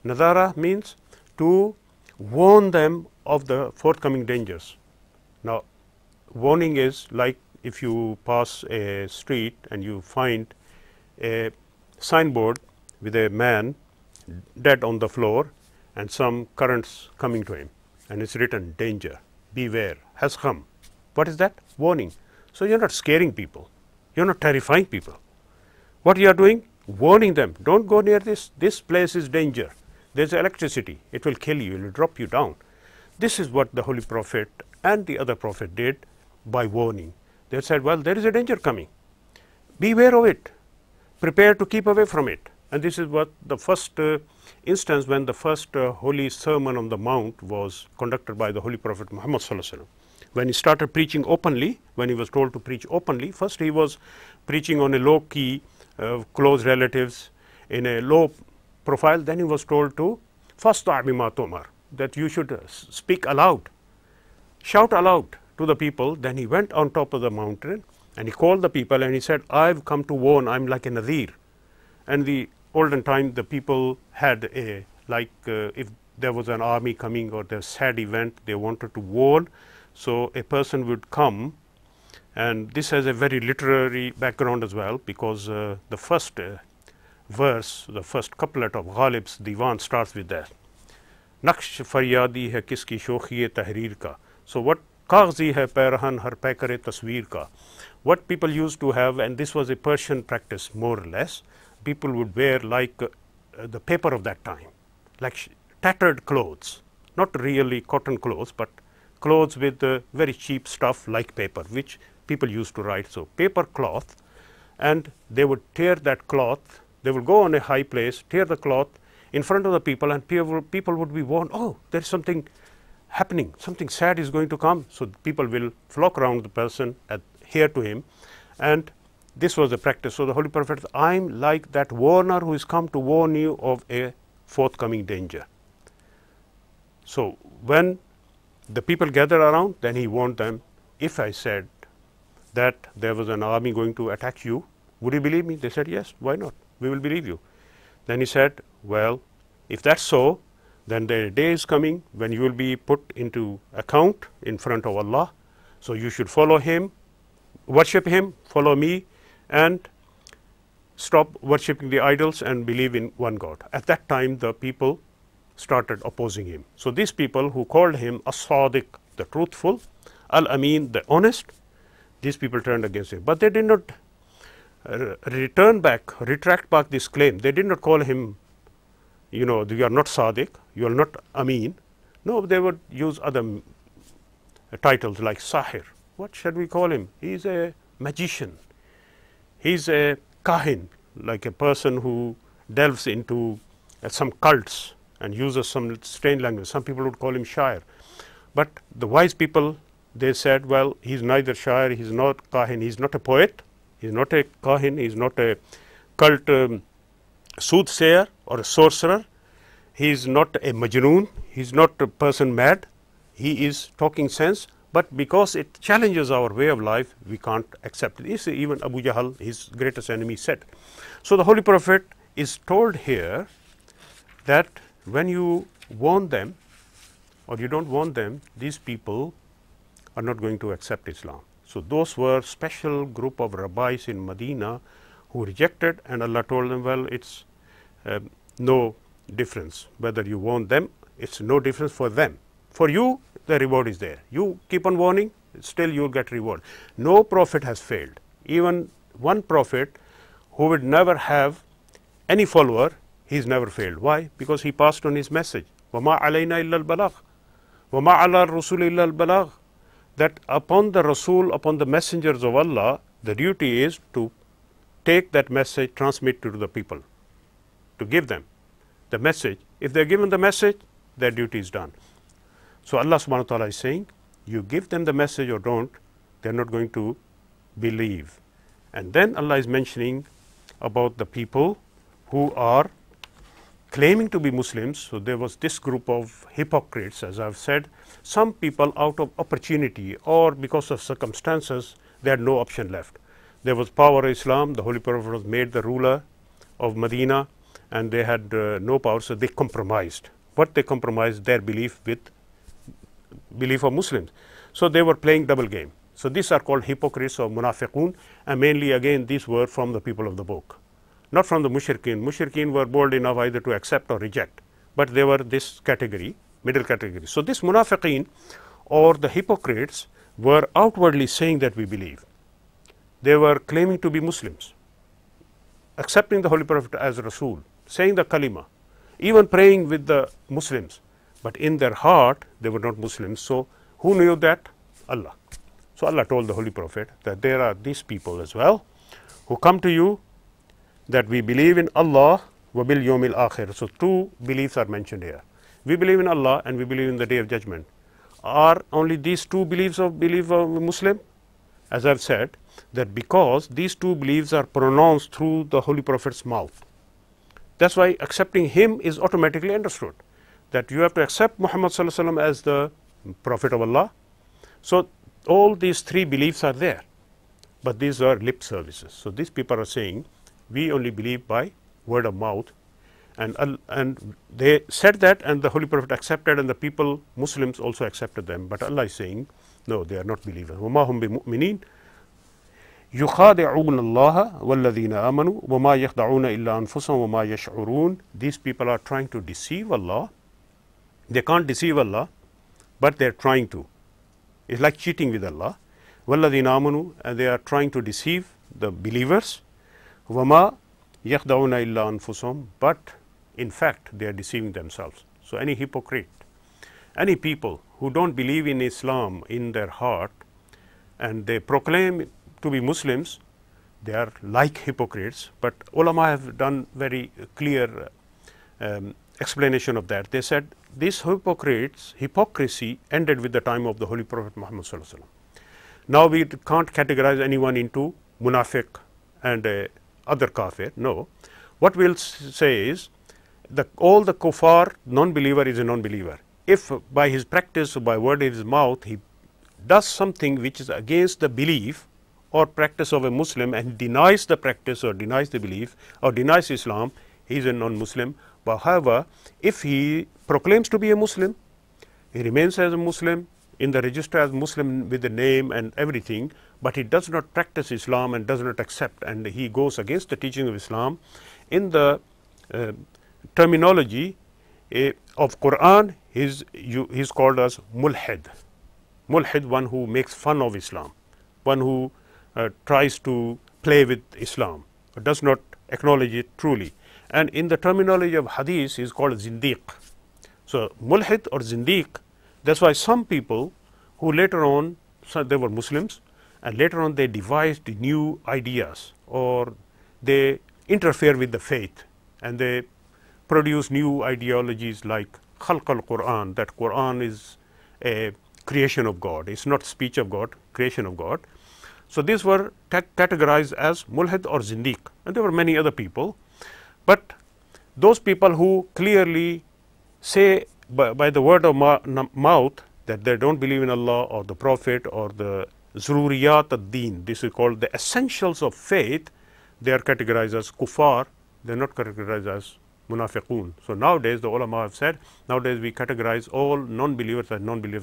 Nadara means to warn them of the forthcoming dangers. Now, warning is like if you pass a street and you find a signboard with a man dead on the floor and some currents coming to him, and it's written danger, beware, has come. What is that? Warning. So, you are not scaring people, you are not terrifying people. What you are doing? Warning them, don't go near this place is danger, there is electricity, it will kill you, it will drop you down. This is what the Holy Prophet and the other Prophet did by warning. They said, well, there is a danger coming, beware of it, prepare to keep away from it. And this is what the first instance when the first Holy Sermon on the Mount was conducted by the Holy Prophet Muhammad Sallallahu Alaihi Wasallam. When he started preaching openly, when he was told to preach openly, first he was preaching on a low key, close relatives in a low profile, then he was told to fasta' bima tu'mar, that you should speak aloud, shout aloud to the people. Then he went on top of the mountain and he called the people and he said, I've come to warn, I'm like a Nadir. And the olden time the people had a if there was an army coming or the sad event they wanted to warn, so a person would come, and this has a very literary background as well, because the first verse, the first couplet of Ghalib's Diwan starts with that. Naksh faryadi hai kiski shokhi tahrir ka. So what kaghzi hai pairahan har paikare tasveer ka. What people used to have, and this was a Persian practice more or less, people would wear like the paper of that time, like tattered clothes, not really cotton clothes, but clothes with very cheap stuff like paper, which people used to write. So, paper cloth, and they would tear that cloth, they will go on a high place, tear the cloth in front of the people, and people would be warned, oh, there is something happening, something sad is going to come. So, people will flock around the person, adhere to him, and this was the practice. So, the Holy Prophet said, I am like that warner who is come to warn you of a forthcoming danger. So, when the people gather around, then he warned them, if I said that there was an army going to attack you, would you believe me? They said, yes, why not? We will believe you. Then he said, well, if that's so, then the day is coming when you will be put into account in front of Allah. So, you should follow him, worship him, follow me, and stop worshipping the idols and believe in one God. At that time, the people started opposing him. So, these people who called him as-sadiq, the truthful, al-amin, the honest, these people turned against him. But they did not retract back this claim. They did not call him, you know, you are not sadiq, you are not amin. No, they would use other titles like sahir. What should we call him? He is a magician. He is a kahin, like a person who delves into some cults and uses some strange language. Some people would call him shair. But the wise people, they said, well, he is neither shair, he is not kahin, he is not a poet, he is not a kahin, he is not a cult soothsayer or a sorcerer, he is not a majnoon, he is not a person mad, he is talking sense. But because it challenges our way of life, we can't accept it. This even Abu Jahl, his greatest enemy, said. So, the Holy Prophet is told here that when you warn them or you don't warn them, these people are not going to accept Islam. So, those were special group of rabbis in Medina who rejected, and Allah told them, well, it's no difference whether you warn them, it's no difference for them. For you, the reward is there. You keep on warning, still you will get reward. No prophet has failed. Even one prophet who would never have any follower, he has never failed. Why? Because he passed on his message. وَمَا عَلَيْنَا إِلَّا الْبَلَاغُ وَمَا عَلَى الرُّسُولِ إِلَّا الْبَلَاغُ. That upon the Rasul, upon the messengers of Allah, the duty is to take that message, transmit to the people, to give them the message. If they are given the message, their duty is done. So, Allah subhanahu wa ta'ala is saying, you give them the message or don't, they are not going to believe. And then Allah is mentioning about the people who are claiming to be Muslims. So, there was this group of hypocrites, as I have said. Some people, out of opportunity or because of circumstances, they had no option left. There was power of Islam, the Holy Prophet was made the ruler of Medina, and they had no power, so they compromised. What they compromised? Their belief with belief of Muslims. So they were playing double game. So these are called hypocrites or munafiqun, and mainly again these were from the people of the book, not from the mushrikeen. Mushrikeen were bold enough either to accept or reject, but they were this category, middle category. So this munafiqeen or the hypocrites were outwardly saying that we believe. They were claiming to be Muslims, accepting the Holy Prophet as Rasul, saying the kalima, even praying with the Muslims, but in their heart they were not Muslims. So who knew that? Allah. So Allah told the Holy Prophet that there are these people as well who come to you that we believe in Allah wa bil yawmil akhir. So two beliefs are mentioned here. We believe in Allah and we believe in the Day of Judgment. Are only these two beliefs of belief of Muslim? As I have said, that because these two beliefs are pronounced through the Holy Prophet's mouth. That's why accepting him is automatically understood, that you have to accept Muhammad sallallahu alaihi wasallam as the Prophet of Allah. So all these three beliefs are there, but these are lip services. So these people are saying we only believe by word of mouth, and they said that, and the Holy Prophet accepted, and the people Muslims also accepted them. But Allah is saying no, they are not believers. وَمَا هُمْ بِمُؤْمِنِينَ يُخَادِعُونَ اللَّهَ وَالَّذِينَ آمَنُوا وَمَا يَخْدَعُونَ إِلَّا أَنفُسَهُمْ وَمَا يَشْعُرُونَ. These people are trying to deceive Allah. They can't deceive Allah, but they are trying to. It's like cheating with Allah. وَالَّذِينَ آمَنُوا, and they are trying to deceive the believers. وَمَا يَخْدَعُونَ إِلَّا أَنفُسَهُمْ, but in fact they are deceiving themselves. So any hypocrite, any people who don't believe in Islam in their heart and they proclaim to be Muslims, they are like hypocrites. But ulama have done very clear explanation of that. They said these hypocrisy ended with the time of the Holy Prophet Muhammad sallallahu alaihi wasallam. Now we can't categorize anyone into munafiq and other kafir. No, what we'll say is all the kuffar, non-believer is a non-believer. If by his practice or by word in his mouth he does something which is against the belief or practice of a Muslim and denies the practice or denies the belief or denies Islam, he is a non-Muslim. But however, if he proclaims to be a Muslim, he remains as a Muslim in the register as Muslim with the name and everything, but he does not practice Islam and does not accept, and he goes against the teaching of Islam. In the terminology of Quran, he's called as mulhid. Mulhid, one who makes fun of Islam, one who tries to play with Islam, but does not acknowledge it truly. And in the terminology of hadith, he is called zindiq. So mulhid or zindiq, that's why some people who later on, so they were Muslims, and later on they devised new ideas or they interfere with the faith and they produce new ideologies like khalq al-Quran, that Quran is a creation of God, it's not speech of God, creation of God. So these were categorized as mulhid or zindiq, and there were many other people. But those people who clearly say by the word of mouth that they don't believe in Allah or the Prophet or the zururiyat ad-din, this is called the essentials of faith, they are categorized as kuffar, they are not categorized as munafiqun. So nowadays the ulama have said, nowadays we categorize all non-believers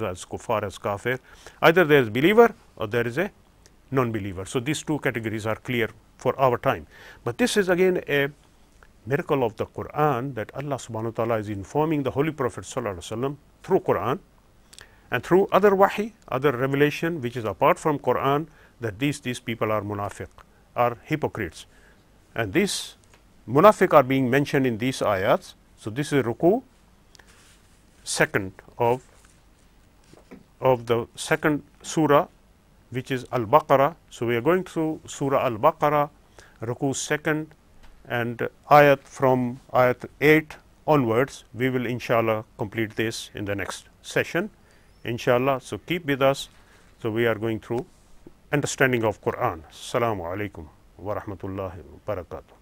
as kuffar, as kafir. Either there is believer or there is a non-believer. So these two categories are clear for our time. But this is again a miracle of the Quran, that Allah subhanahu wa ta'ala is informing the Holy Prophet sallallahu alaihi wasallam through Quran and through other wahi, other revelation which is apart from Quran, that these people are munafiq, are hypocrites. And these munafiq are being mentioned in these ayats. So this is ruku second of the second surah, which is Al-Baqarah. So we are going through Surah Al-Baqarah, ruku second, and ayat from ayat 8 onwards. We will inshallah complete this in the next session, inshallah. So keep with us. So we are going through understanding of Quran. Assalamu alaikum wa rahmatullahi wa barakatuh.